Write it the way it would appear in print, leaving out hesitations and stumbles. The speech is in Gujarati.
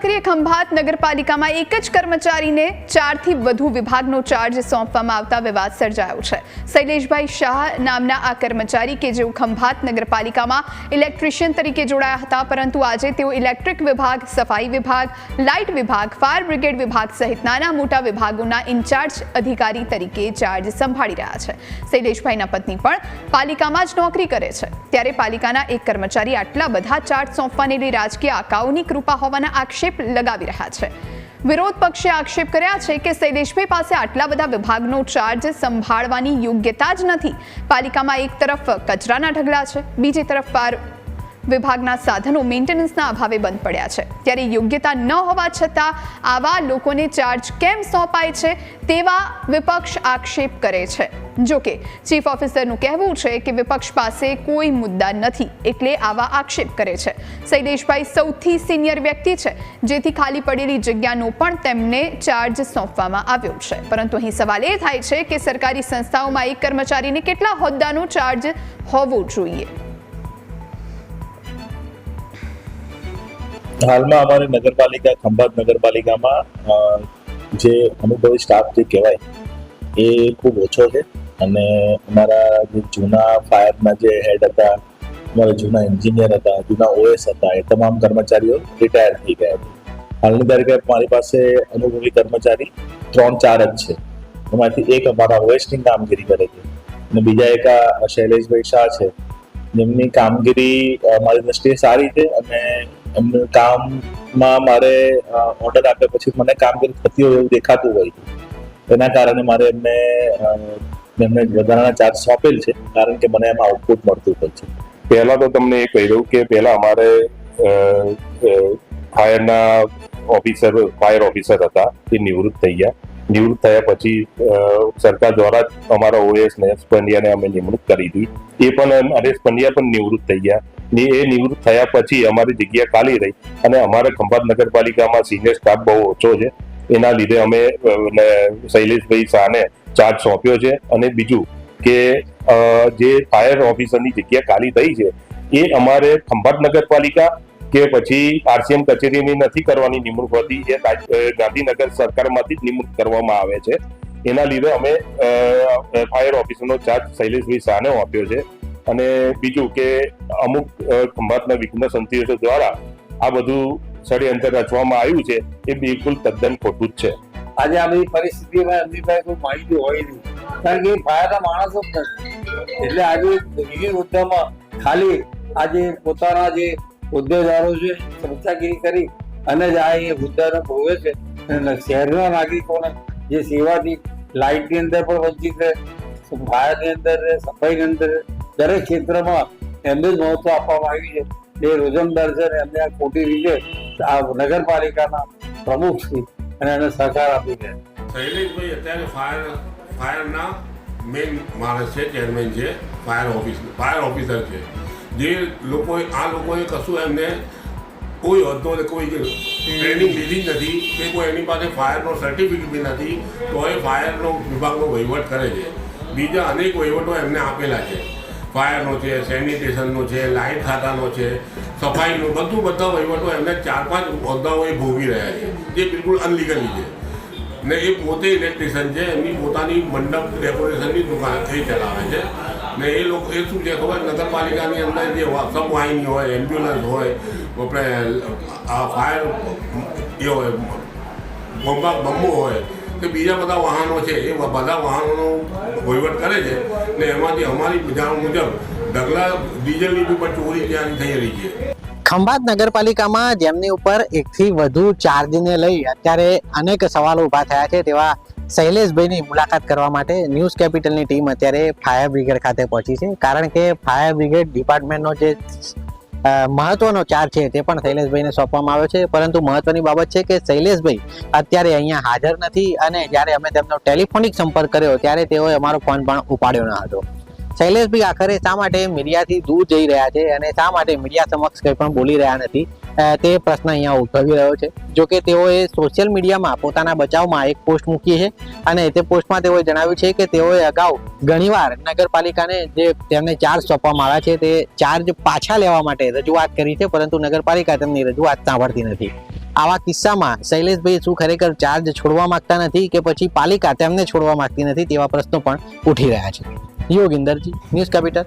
કરીએ ખંભાત નગરપાલિકામાં એક જ કર્મચારીને 4 થી વધુ વિભાગનો ચાર્જ સોંપવામાં આવતા વિવાદ સર્જાયો છે। શૈલેષભાઈ શાહ નામના આ કર્મચારી કે જેઓ ખંભાત નગરપાલિકામાં ઇલેક્ટ્રિશિયન તરીકે જોડાયા હતા, પરંતુ આજે તેઓ ઇલેક્ટ્રિક વિભાગ, સફાઈ વિભાગ, લાઇટ વિભાગ, ફાયર બ્રિગેડ વિભાગ સહિત નાના મોટા વિભાગોના ઇન્ચાર્જ અધિકારી તરીકે ચાર્જ સંભાળી રહ્યા છે। શૈલેષભાઈના પત્ની પણ પાલિકામાં જ નોકરી કરે છે, ત્યારે પાલિકાના એક કર્મચારી આટલા બધા ચાર્જ સોંપવાને લઈ રાજકીય આકાઓની કૃપા હોવાના આક્ષેપ લગાવી રહ્યા છે। વિરોધ પક્ષે આક્ષેપ કર્યા છે કે શૈલેષભાઈ પાસે આટલા બધા વિભાગનો ચાર્જ સંભાળવાની યોગ્યતા જ નથી। પાલિકામાં એક તરફ કચરાના ઢગલા છે, બીજી તરફ વિભાગના સાધનો મેન્ટેનન્સના અભાવે બંધ પડ્યા છે, ત્યારે યોગ્યતા ન હોવા છતાં આવા લોકોને ચાર્જ કેમ સોંપાય છે તેવા વિપક્ષ આક્ષેપ કરે છે। જોકે ચીફ ઓફિસરનું કહેવું છે કે વિપક્ષ પાસે કોઈ મુદ્દા નથી, એટલે આવા આક્ષેપ કરે છે। શૈલેષભાઈ સૌથી સિનિયર વ્યક્તિ છે, જેથી ખાલી પડેલી જગ્યાનો પણ તેમને ચાર્જ સોંપવામાં આવ્યો છે, પરંતુ અહીં સવાલ એ થાય છે કે સરકારી સંસ્થાઓમાં એક કર્મચારીને કેટલા હોદ્દાનો ચાર્જ હોવો જોઈએ। હાલમાં અમારી નગરપાલિકા ખંભાત નગરપાલિકામાં જે અનુભવી સ્ટાફ જે કહેવાય એ ખૂબ ઓછો છે, અને અમારા જે જૂના ફાયરના જે હેડ હતા, અમારા જૂના એન્જિનિયર હતા, જૂના ઓએસ હતા, એ તમામ કર્મચારીઓ રિટાયર થઈ ગયા છે। હાલની તારીખે મારી પાસે અનુભવી કર્મચારી 3-4 જ છે, એમાંથી એક અમારા ઓએસની કામગીરી કરે છે અને બીજા એક આ શૈલેષભાઈ શાહ છે, જેમની કામગીરી મારી દ્રષ્ટિએ સારી છે, અને એમનું કામમાં મારે ઓર્ડર આપ્યા પછી મને કામગીરી થતી હોય એવું દેખાતું હોય, એના કારણે મારે એમને વધારાના ચાર્જ સોંપેલ છે, કારણ કે મને એમાં આઉટપુટ મળતું હોય છે। પહેલા તો તમને એ કહી દઉં કે પહેલા અમારે ફાયર ઓફિસર હતા, તે નિવૃત્ત થઈ ગયા। નિવૃત્ત થયા પછી સરકાર દ્વારા જ અમારા ઓએસ નરેશ પંડ્યાને અમે નિમણૂક કરી હતી, એ પણ નરેશ પંડ્યા પણ નિવૃત્ત થઈ ગયા। એ નિવૃત્ત થયા પછી અમારી જગ્યા ખાલી રહી, અને અમારે ખંભાત નગરપાલિકામાં સિનિયર સ્ટાફ બહુ ઓછો છે, એના લીધે અમે શૈલેષભાઈ શાહને ચાર્જ સોંપ્યો છે। અને બીજું કે જે ફાયર ઓફિસરની જગ્યા ખાલી થઈ છે એ અમારે ખંભાત નગરપાલિકા કે પછી આરસીએમ કચેરીની નથી કરવાની નિમણૂક હતી, એ ગાંધીનગર સરકારમાંથી જ નિમણૂક કરવામાં આવે છે। એના લીધે અમે ફાયર ઓફિસરનો ચાર્જ શૈલેષભાઈ શાહને આપ્યો છે। અને બીજું કે અમુક ખંભાતના વિઘ્ન સંતતિઓ દ્વારા આ બધું ષડયંત્ર રચવામાં આવ્યું છે, એ બિલકુલ તદ્દન ખોટું જ છે। આજે આ બધી પરિસ્થિતિમાં એમની પાસે કોઈ માહિતી હોય નહીં, કારણ કે એ ફાયરના માણસો જ નથી, એટલે આજે વિવિધ મુદ્દામાં ખાલી આજે પોતાના જે હોદ્દેદારો છે ચર્ચાગીરી કરી અને જ આ એ મુદ્દાને ભોગવે છે, અને શહેરના નાગરિકોને જે સેવાથી લાઇટની અંદર પણ વંચિત રહે, ફાયરની અંદર, સફાઈની અંદર, દરેક ક્ષેત્રમાં એમને જ મહત્વ આપવામાં આવ્યું છે। એ રોજમદાર છે, એમને આ ખોટી રીતે આ નગરપાલિકાના પ્રમુખ છે અને એને સહકાર આપી છે। શૈલેષભાઈ અત્યારે ફાયરના મેઇન માણસ છે, ચેરમેન છે, ફાયર ઓફિસર છે। જે લોકોએ કશું એમને કોઈ હોદ્દો કોઈ ટ્રેનિંગ લીધી જ નથી, કે કોઈ એની પાસે ફાયરનો સર્ટિફિકેટ બી નથી, તો એ ફાયરનો વિભાગનો વહીવટ કરે છે। બીજા અનેક વહીવટો એમને આપેલા છે, ફાયરનો છે, સેનિટેશનનો છે, લાઇટ ખાતાનો છે, સફાઈનો, બધા વહીવટો એમને 4-5 હોદ્દાઓ એ ભોગવી રહ્યા છે, જે બિલકુલ અનલીગલી છે। ને એ પોતે ઇલેક્ટ્રિશિયન છે, એમની પોતાની મંડપ ડેકોરેશનની દુકાન એ ચલાવે છે। ને એ લોકો એ શું છે ખબર, નગરપાલિકાની અંદર જે સબ વાહિની હોય, એમ્બ્યુલન્સ હોય, આપણે આ ફાયર એ હોય, બમ્બો હોય, કે બીજા બધા વાહનો છે, એ બધા વાહનોનો વહીવટ કરે છે। ને એમાંથી અમારી જાણ મુજબ ઢગલા ડીઝલની બી પણ ચોરી ત્યાં થઈ રહી છે। ખંભાત નગરપાલિકામાં જેમની ઉપર 1 થી વધુ ચાર્જને લઈ અત્યારે અનેક સવાલો ઉભા થયા છે, તેવા શૈલેષભાઈની મુલાકાત કરવા માટે ન્યૂઝ કેપિટલની ટીમ અત્યારે ફાયર બ્રિગેડ ખાતે પહોંચી છે, કારણ કે ફાયર બ્રિગેડ ડિપાર્ટમેન્ટનો જે મહત્વનો ચાર્જ છે તે પણ શૈલેષભાઈને સોંપવામાં આવ્યો છે। પરંતુ મહત્વની બાબત છે કે શૈલેષભાઈ અત્યારે અહીંયા હાજર નથી, અને જ્યારે અમે તેમનો ટેલિફોનિક સંપર્ક કર્યો ત્યારે તેઓએ અમારો ફોન પણ ઉપાડ્યો ન હતો। શૈલેષભાઈ આખરે શા માટે મીડિયાથી દૂર જઈ રહ્યા છે અને શા માટે મીડિયા સમક્ષ કંઈ પણ બોલી રહ્યા નથી, તે પ્રશ્ન અહીંયા ઉદ્ભવી રહ્યો છે. જો કે તેઓએ સોશિયલ મીડિયામાં પોતાના બચાવમાં એક પોસ્ટ મૂકી છે અને તે પોસ્ટમાં તેઓએ જણાવ્યું છે કે તેઓએ અગાઉ ઘણીવાર નગરપાલિકાને જે તેમને ચાર્જ સોંપવામાં આવ્યા છે તે ચાર્જ પાછા લેવા માટે રજૂઆત કરી છે, પરંતુ નગરપાલિકા તેમની રજૂઆત સાંભળતી નથી. આવા કિસ્સામાં શૈલેષભાઈ શું ખરેખર ચાર્જ છોડવા માંગતા નથી કે પછી પાલિકા તેમને છોડવા માંગતી નથી, તેવા પ્રશ્નો પણ ઉઠી રહ્યા છે. યોગિંદરજી, ન્યૂઝ કેપિટલ.